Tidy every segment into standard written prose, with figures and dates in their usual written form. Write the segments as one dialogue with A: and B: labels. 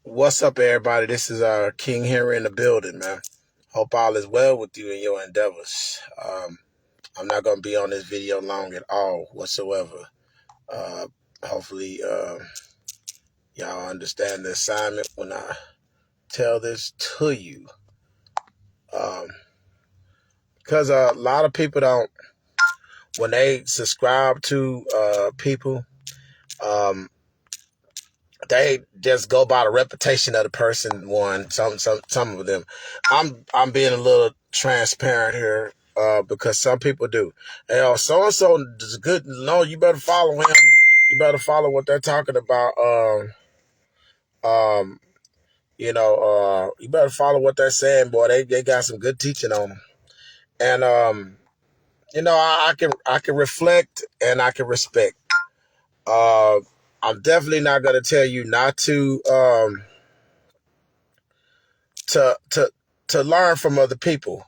A: What's up, everybody? This is King Henry in the building, man. Hope all is well with you in your endeavors. I'm not going to be on this video long at all whatsoever. Uh, Hopefully, y'all understand the assignment when I tell this to you. Because a lot of people don't, when they subscribe to people, um, they just go by the reputation of the person. Some of them. I'm being a little transparent here because some people do. Hey, so and so is good. No, you better follow him. You better follow what they're talking about. Um, you better follow what they're saying, boy. They got some good teaching on them, and I can reflect and I can respect. Uh, I'm definitely not gonna tell you not to to to learn from other people.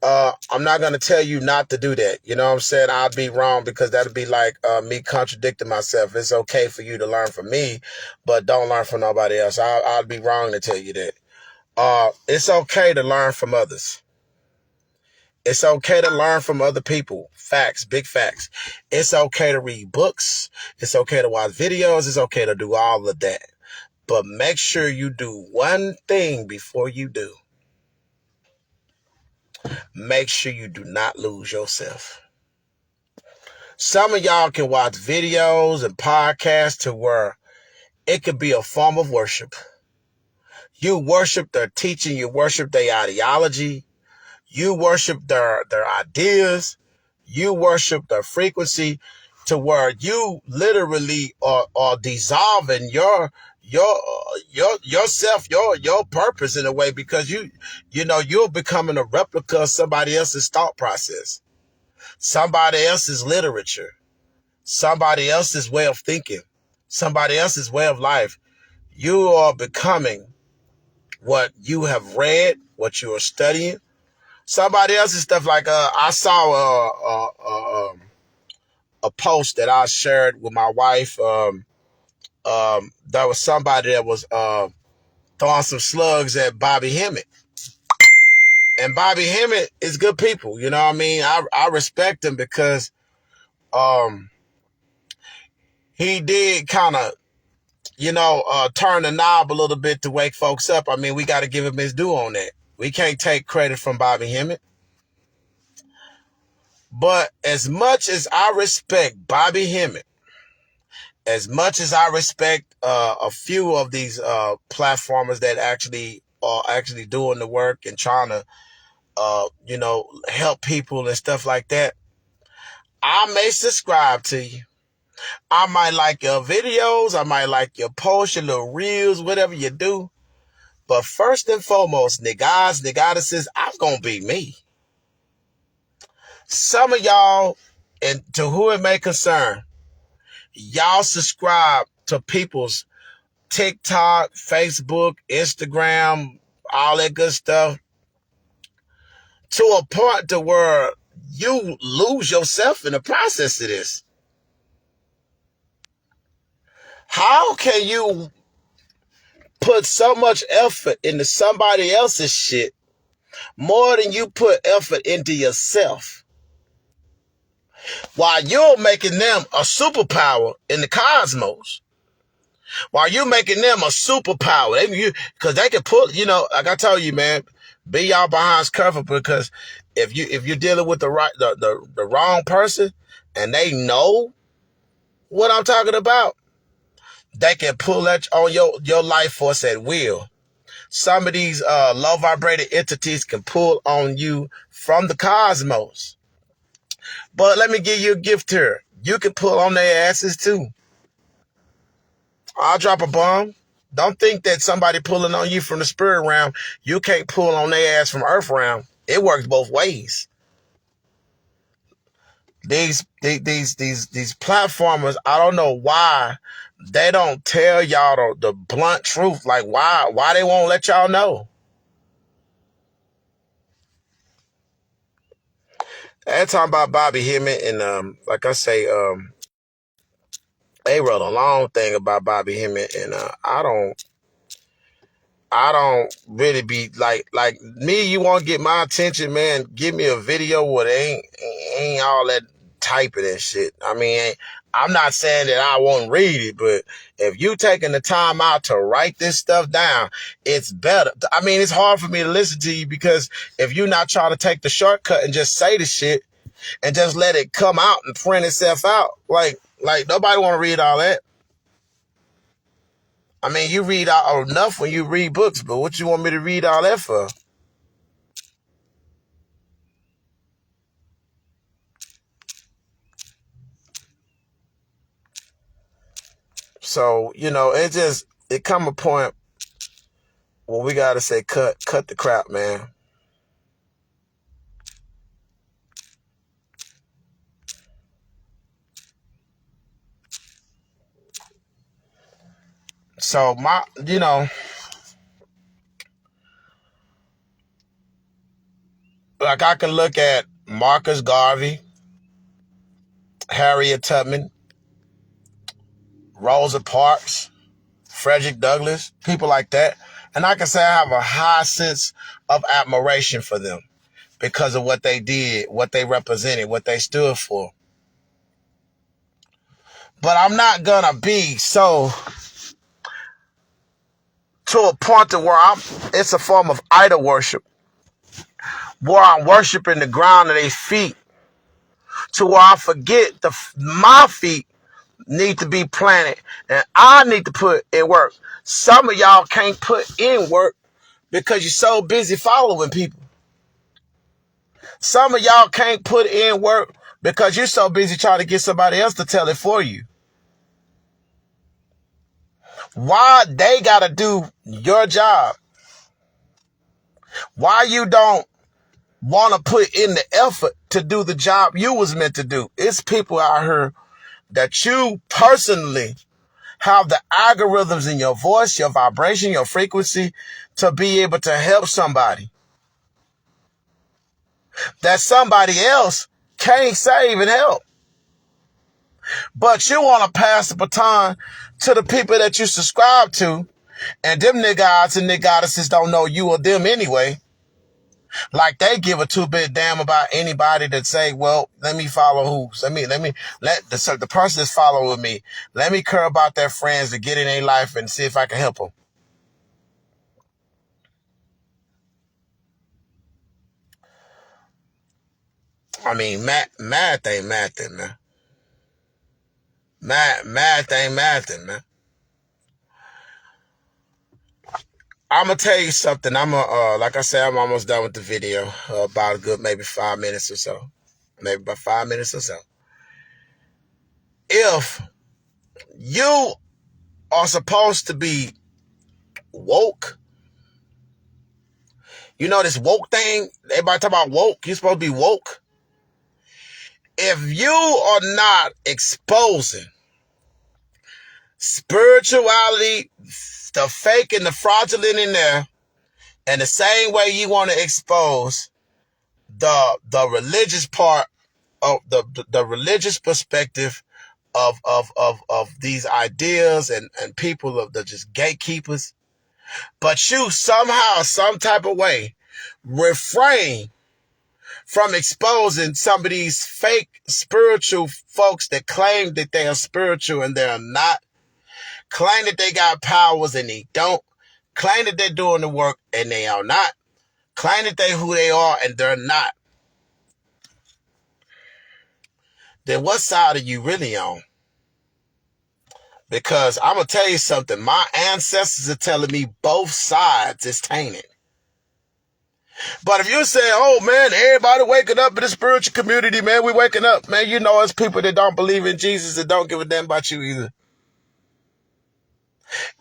A: I'm not going to tell you not to do that. You know what I'm saying? I'd be wrong because that'd be like me contradicting myself. It's okay for you to learn from me, but don't learn from nobody else. I'd be wrong to tell you that. It's okay to learn from others. It's okay to learn from other people. Facts, big facts. It's okay to read books. It's okay to watch videos. It's okay to do all of that. But make sure you do one thing before you do. Make sure you do not lose yourself. Some of y'all can watch videos and podcasts to where it could be a form of worship. You worship their teaching. You worship their ideology. You worship their ideas. You worship their frequency to where you literally are dissolving yourself, your purpose in a way, because you're becoming a replica of somebody else's thought process, somebody else's literature, somebody else's way of thinking, somebody else's way of life. You are becoming what you have read, what you are studying, somebody else's stuff. Like I saw a post that I shared with my wife. There was somebody that was throwing some slugs at Bobby Hemmett. And Bobby Hemmett is good people. You know what I mean? I respect him because he did kind of, turn the knob a little bit to wake folks up. I mean, we got to give him his due on that. We can't take credit from Bobby Hemmett. But as much as I respect Bobby Hemmett, as much as I respect a few of these platformers that actually are actually doing the work and trying to, help people and stuff like that, I may subscribe to you. I might like your videos. I might like your posts, your little reels, whatever you do. But first and foremost, niggas, I'm going to be me. Some of y'all, and to who it may concern, y'all subscribe to people's TikTok, Facebook, Instagram, all that good stuff, to a point to where you lose yourself in the process of this. How can you put so much effort into somebody else's shit more than you put effort into yourself, while you're making them a superpower in the cosmos? While you're making them a superpower, because they can pull, like I told you, man, be y'all behinds careful, because if you're dealing with the wrong person and they know what I'm talking about, they can pull that on your life force at will. Some of these low vibrated entities can pull on you from the cosmos. But let me give you a gift here. You can pull on their asses too. I'll drop a bomb. Don't think that somebody pulling on you from the spirit realm, you can't pull on their ass from earth realm. It works both ways. These platformers, I don't know why they don't tell y'all the blunt truth. Like why they won't let y'all know. They're talking about Bobby Hemmett, and like I say, they wrote a long thing about Bobby Hemmett, and I don't. I don't really be like me. You want to get my attention, man? Give me a video where they ain't all that typing and shit. I mean, I'm not saying that I won't read it, but if you taking the time out to write this stuff down, it's better. I mean, it's hard for me to listen to you because if you're not trying to take the shortcut and just say the shit and just let it come out and print itself out, like nobody want to read all that. I mean, you read out enough when you read books, but what you want me to read all that for? So, it come a point where we gotta say, cut the crap, man. So like I can look at Marcus Garvey, Harriet Tubman, Rosa Parks, Frederick Douglass, people like that. And I can say I have a high sense of admiration for them because of what they did, what they represented, what they stood for. But I'm not gonna be so to a point to where it's a form of idol worship, where I'm worshiping the ground of their feet, to where I forget my feet need to be planted and I need to put in work. Some of y'all can't put in work because you're so busy following people. Some of y'all can't put in work because you're so busy trying to get somebody else to tell it for you. Why they gotta do your job? Why you don't want to put in the effort to do the job you was meant to do? It's people out here that you personally have the algorithms in your voice, your vibration, your frequency to be able to help somebody that somebody else can't save and help. But you want to pass the baton to the people that you subscribe to, and them niggas and niggoddesses don't know you or them anyway. Like they give a two-bit damn about anybody that say, well, let me follow who? Let the person that's following me, let me care about their friends to get in their life and see if I can help them. I mean, math ain't mathing, man. Math ain't mathing, man. I'm gonna tell you something. Like I said, I'm almost done with the video. About a good maybe 5 minutes or so. Maybe about 5 minutes or so. If you are supposed to be woke, you know this woke thing? Everybody talk about woke. You're supposed to be woke. If you are not exposing spirituality, the fake and the fraudulent in there, and the same way you want to expose the religious part of the religious perspective of these ideas and people of the just gatekeepers, but you somehow, some type of way, refrain from exposing some of these fake spiritual folks that claim that they are spiritual and they're not, claim that they got powers and they don't, claim that they're doing the work and they are not, claim that they who they are and they're not, then what side are you really on? Because I'm going to tell you something. My ancestors are telling me both sides is tainted. But if you say, oh, man, everybody waking up in the spiritual community, man, we waking up. Man, you know it's people that don't believe in Jesus that don't give a damn about you either.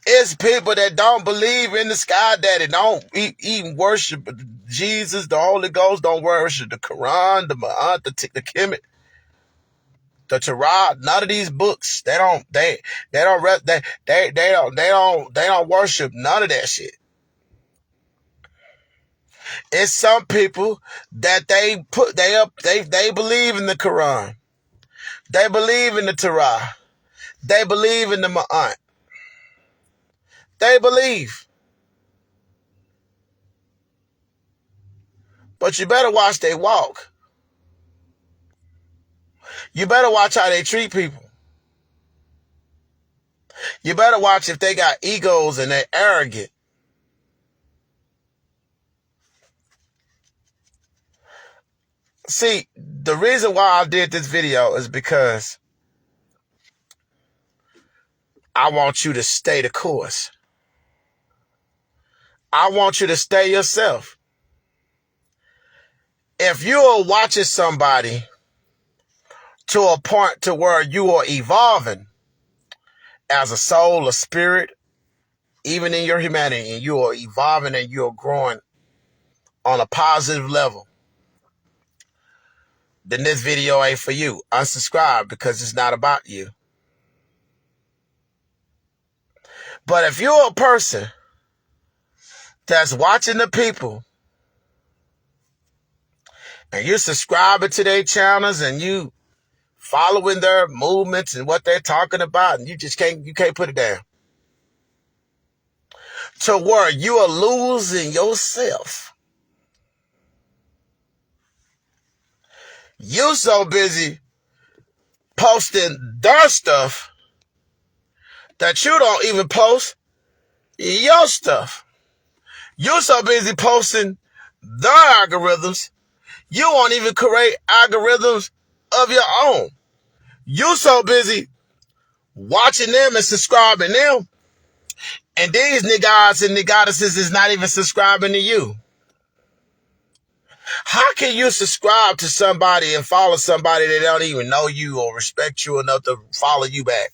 A: It's people that don't believe in the sky daddy, don't even worship Jesus, the Holy Ghost, don't worship the Quran, the Ma'at, the Kemet, the Torah, none of these books. They don't worship none of that shit. It's some people that they believe in the Quran. They believe in the Torah. They believe in the Ma'at. They believe. But you better watch they walk. You better watch how they treat people. You better watch if they got egos and they're arrogant. See, the reason why I did this video is because I want you to stay the course. I want you to stay yourself. If you are watching somebody to a point to where you are evolving as a soul, a spirit, even in your humanity, and you are evolving and you are growing on a positive level, then this video ain't for you. Unsubscribe because it's not about you. But if you're a person that's watching the people and you're subscribing to their channels and you following their movements and what they're talking about, and you can't put it down, to where you are losing yourself. You so busy posting their stuff that you don't even post your stuff. You're so busy posting their algorithms, you won't even create algorithms of your own. You so busy watching them and subscribing them, and these niggas and niggoddesses is not even subscribing to you. How can you subscribe to somebody and follow somebody that don't even know you or respect you enough to follow you back?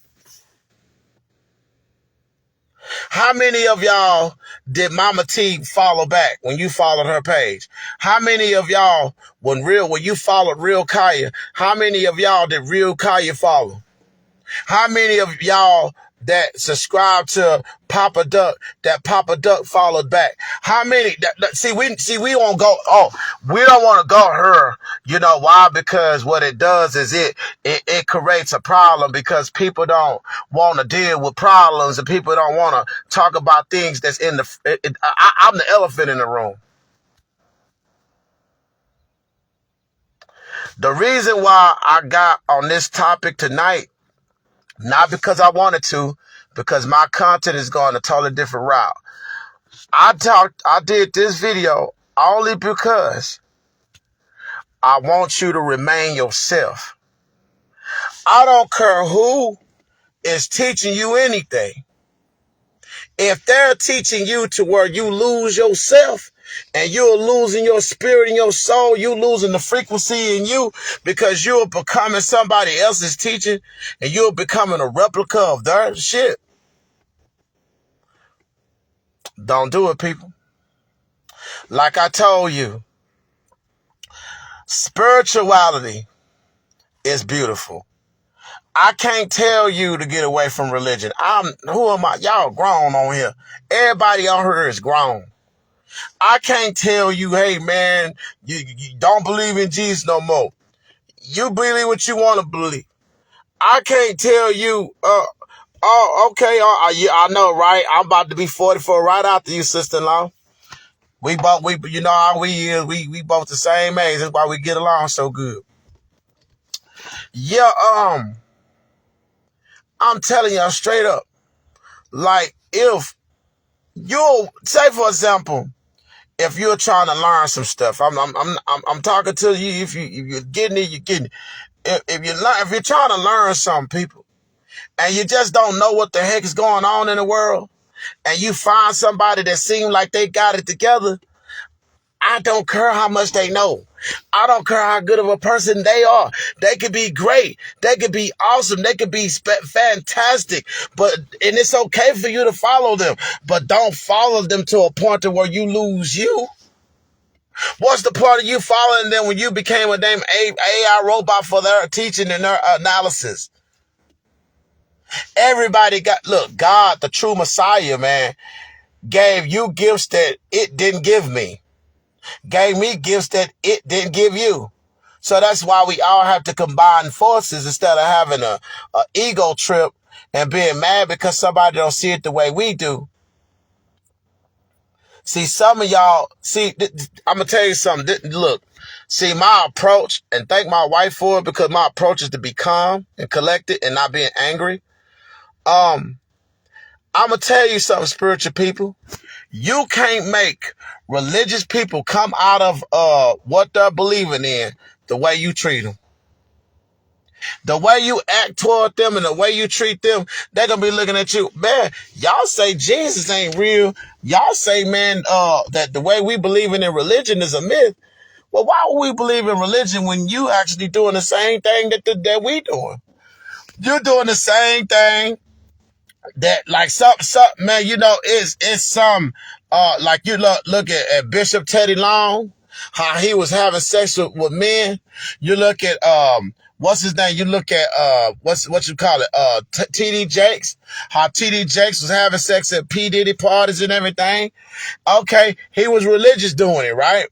A: How many of y'all did Mama T follow back when you followed her page? How many of y'all, when you followed Real Kaya, how many of y'all did Real Kaya follow? How many of y'all that subscribed to Papa Duck, that Papa Duck followed back? How many? We won't go. Oh, we don't want to go her. You know why? Because what it does is it creates a problem because people don't want to deal with problems and people don't want to talk about things that's in the. I'm the elephant in the room. The reason why I got on this topic tonight, not because I wanted to, because my content is going a totally different route. I did this video only because I want you to remain yourself. I don't care who is teaching you anything. If they're teaching you to where you lose yourself and you're losing your spirit and your soul, you're losing the frequency in you because you're becoming somebody else's teaching and you're becoming a replica of their shit, don't do it, people. Like I told you, spirituality is beautiful. I can't tell you to get away from religion. Who am I? Y'all grown on here. Everybody on here is grown. I can't tell you, hey man, you don't believe in Jesus no more. You believe what you want to believe. I can't tell you, oh, okay, yeah, I know, right? I'm about to be 44 right after you, sister-in-law. You know how we is. We both the same age. That's why we get along so good. Yeah, I'm telling y'all straight up. Like, if you say, for example, if you're trying to learn some stuff, I'm talking to you. If you're getting it, you're getting it. If you're trying to learn some people, and you just don't know what the heck is going on in the world, and you find somebody that seems like they got it together, I don't care how much they know. I don't care how good of a person they are. They could be great. They could be awesome. They could be fantastic. And it's okay for you to follow them. But don't follow them to a point to where you lose you. What's the point of you following them when you became a damn AI robot for their teaching and their analysis? Everybody look, God, the true Messiah, man, gave you gifts that it didn't give me. Gave me gifts that it didn't give you. So that's why we all have to combine forces instead of having a ego trip and being mad because somebody don't see it the way we do. See, some of y'all, see, I'm going to tell you something. Look, see, my approach, and thank my wife for it, because my approach is to be calm and collected and not being angry. I'm going to tell you something, spiritual people. You can't make religious people come out of what they're believing in the way you treat them. The way you act toward them and the way you treat them, they're going to be looking at you. Man, y'all say Jesus ain't real. Y'all say, man, that the way we believe in religion is a myth. Well, why would we believe in religion when you actually doing the same thing that we doing? You're doing the same thing that, like, some man, you know, it's some like, you look at Bishop Teddy Long, how he was having sex with men. You look at what's his name? You look at what you call it, TD Jakes, how TD Jakes was having sex at P Diddy parties and everything. Okay, he was religious doing it, right?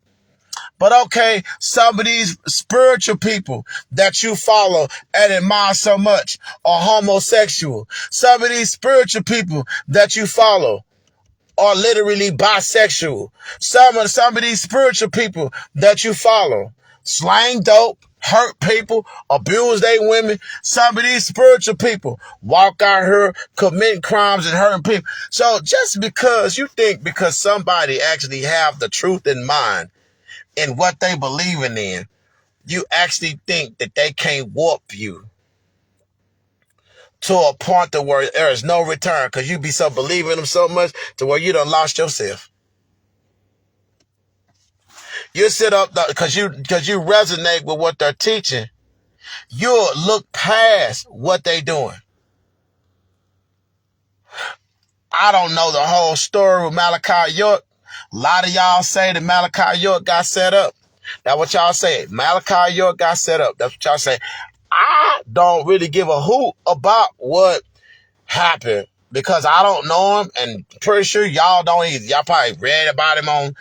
A: But okay, some of these spiritual people that you follow and admire so much are homosexual. Some of these spiritual people that you follow are literally bisexual. Some of these spiritual people that you follow slang dope, hurt people, abuse their women. Some of these spiritual people walk out here committing crimes and hurting people. So just because you think because somebody actually have the truth in mind in what they believing in, you actually think that they can't warp you to a point to where there is no return because you be so believing them so much to where you done lost yourself. You sit up because you resonate with what they're teaching. You'll look past what they doing. I don't know the whole story with Malachi York. A lot of y'all say that Malachi York got set up. That's what y'all say. Malachi York got set up. That's what y'all say. I don't really give a hoot about what happened because I don't know him, and pretty sure y'all don't either. Y'all probably read about him on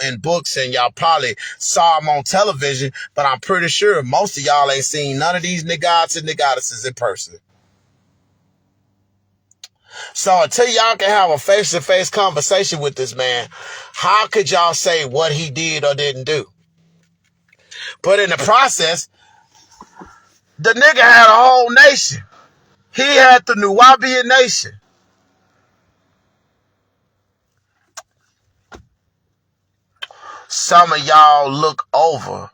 A: in books, and y'all probably saw him on television. But I'm pretty sure most of y'all ain't seen none of these niggas and goddesses in person. So until y'all can have a face-to-face conversation with this man, how could y'all say what he did or didn't do? But in the process, the nigga had a whole nation. He had the Nuwaubian nation. Some of y'all look over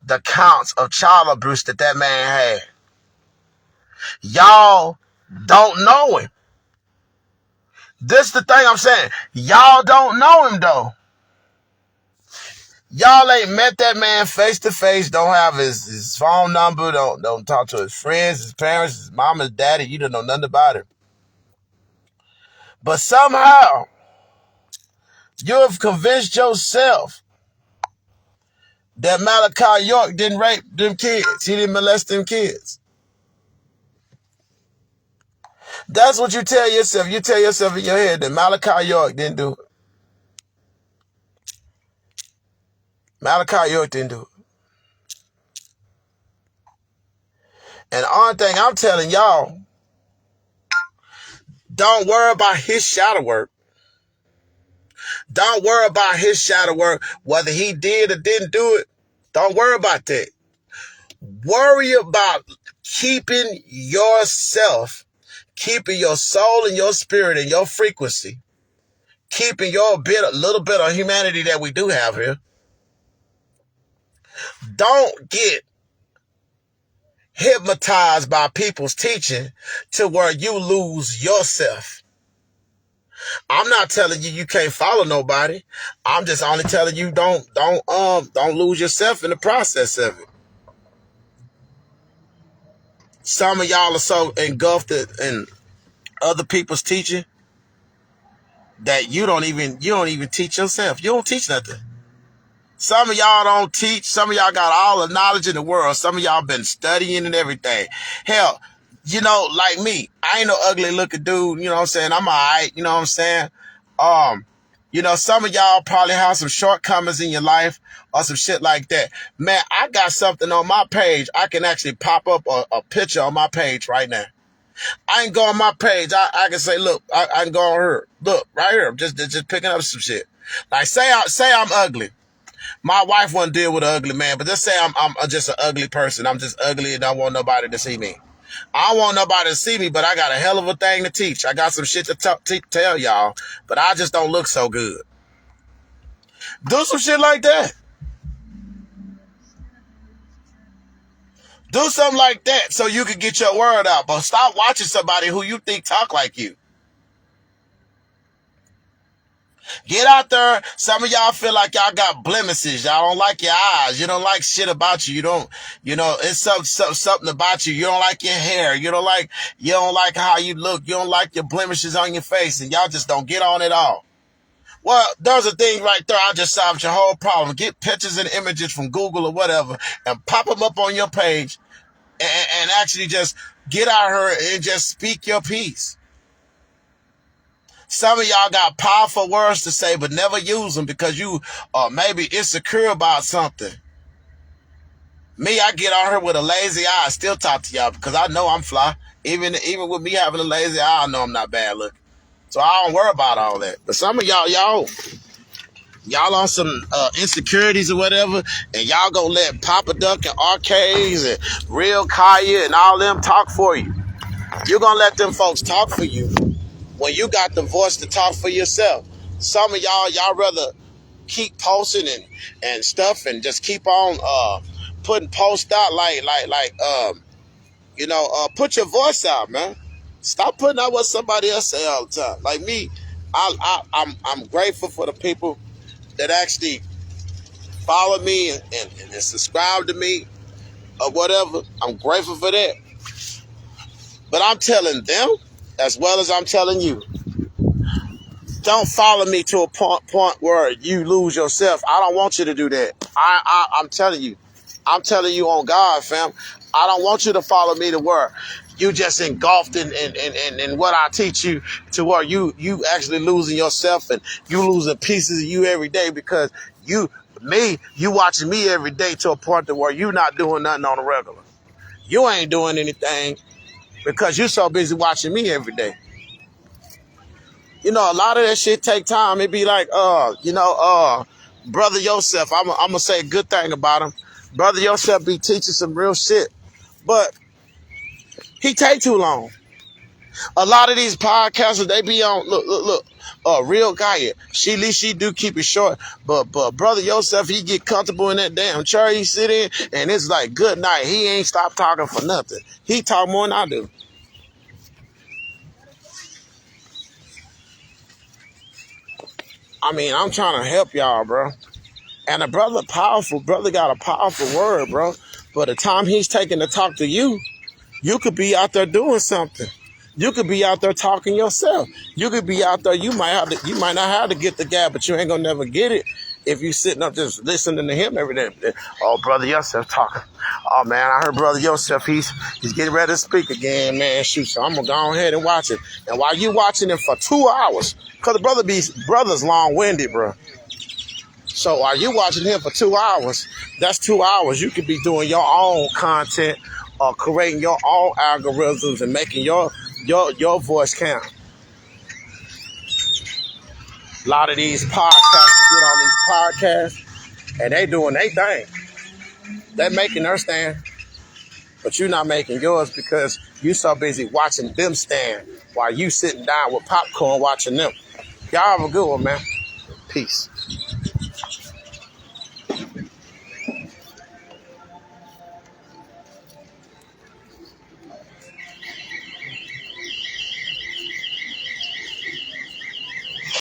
A: the counts of child abuse that man had. Y'all don't know him. This is the thing I'm saying. Y'all don't know him, though. Y'all ain't met that man face to face. Don't have his phone number. Don't talk to his friends, his parents, his mom, his daddy. You don't know nothing about him. But somehow, you have convinced yourself that Malachi York didn't rape them kids. He didn't molest them kids. That's what you tell yourself. You tell yourself in your head that Malachi York didn't do it. Malachi York didn't do it. And the only thing I'm telling y'all, don't worry about his shadow work. Don't worry about his shadow work, whether he did or didn't do it. Don't worry about that. Worry about keeping yourself, keeping your soul and your spirit and your frequency, keeping your little bit of humanity that we do have here. Don't get hypnotized by people's teaching to where you lose yourself. I'm not telling you can't follow nobody. I'm just only telling you don't lose yourself in the process of it. Some of y'all are so engulfed in other people's teaching that you don't even teach yourself. You don't teach nothing. Some of y'all don't teach. Some of y'all got all the knowledge in the world. Some of y'all been studying and everything. Hell, you know, like me, I ain't no ugly looking dude. You know what I'm saying? I'm all right. You know what I'm saying? You know, some of y'all probably have some shortcomings in your life or some shit like that. Man, I got something on my page. I can actually pop up a picture on my page right now. I can go on my page. I can say, look, I can go on here. Look, right here. Just picking up some shit. Like say I'm ugly. My wife wouldn't deal with an ugly man, but just say I'm just an ugly person. I'm just ugly and don't want nobody to see me. I don't want nobody to see me, but I got a hell of a thing to teach. I got some shit to tell y'all, but I just don't look so good. Do some shit like that. Do something like that so you can get your word out. But stop watching somebody who you think talk like you. Get out there. Some of y'all feel like y'all got blemishes. Y'all don't like your eyes. You don't like shit about you. You don't, it's something about you. You don't like your hair. You don't like how you look. You don't like your blemishes on your face. And y'all just don't get on at all. Well, there's a thing right there. I just solved your whole problem. Get pictures and images from Google or whatever and pop them up on your page and actually just get out here and just speak your piece. Some of y'all got powerful words to say, but never use them because you are maybe insecure about something. Me, I get on here with a lazy eye. I still talk to y'all because I know I'm fly. Even with me having a lazy eye, I know I'm not bad looking. So I don't worry about all that. But some of y'all on some insecurities or whatever, and y'all gonna let Papa Duck and Arcades and Real Kaya and all them talk for you. You're gonna let them folks talk for you when you got the voice to talk for yourself. Some of y'all rather keep posting and stuff and just keep on putting posts out put your voice out, man. Stop putting out what somebody else say all the time. Like me, I'm grateful for the people that actually follow me and subscribe to me or whatever. I'm grateful for that. But I'm telling them as well as I'm telling you, don't follow me to a point where you lose yourself. I don't want you to do that. I'm telling you. I'm telling you on God, fam. I don't want you to follow me to where you just engulfed in what I teach you to where you actually losing yourself and you losing pieces of you every day because you watching me every day to a point to where you not doing nothing on the regular. You ain't doing anything because you're so busy watching me every day. A lot of that shit take time. It be like, Brother Yosef, I'm going to say a good thing about him. Brother Yosef be teaching some real shit, but he take too long. A lot of these podcasters, they be on, look, Real Guy. At least she do keep it short, but Brother Yosef, he get comfortable in that damn chair he sit in, and it's like, good night. He ain't stopped talking for nothing. He talk more than I do. I mean, I'm trying to help y'all, bro. And the brother got a powerful word, bro. But the time he's taking to talk to you, you could be out there doing something. You could be out there talking yourself. You could be out there, you might not have to get the gap, but you ain't gonna never get it if you sitting up just listening to him every day. Oh, Brother Yosef talking. Oh man, I heard Brother Yosef, he's getting ready to speak again, man. Shoot, so I'm gonna go ahead and watch it. And while you watching it for 2 hours, cause the brother's long-winded, bro. So while you watching him for 2 hours, that's 2 hours. You could be doing your own content or creating your own algorithms and making your voice count. A lot of these podcasters get on these podcasts and they doing their thing. They making their stand, but you're not making yours because you so busy watching them stand while you sitting down with popcorn watching them. Y'all have a good one, man. Peace.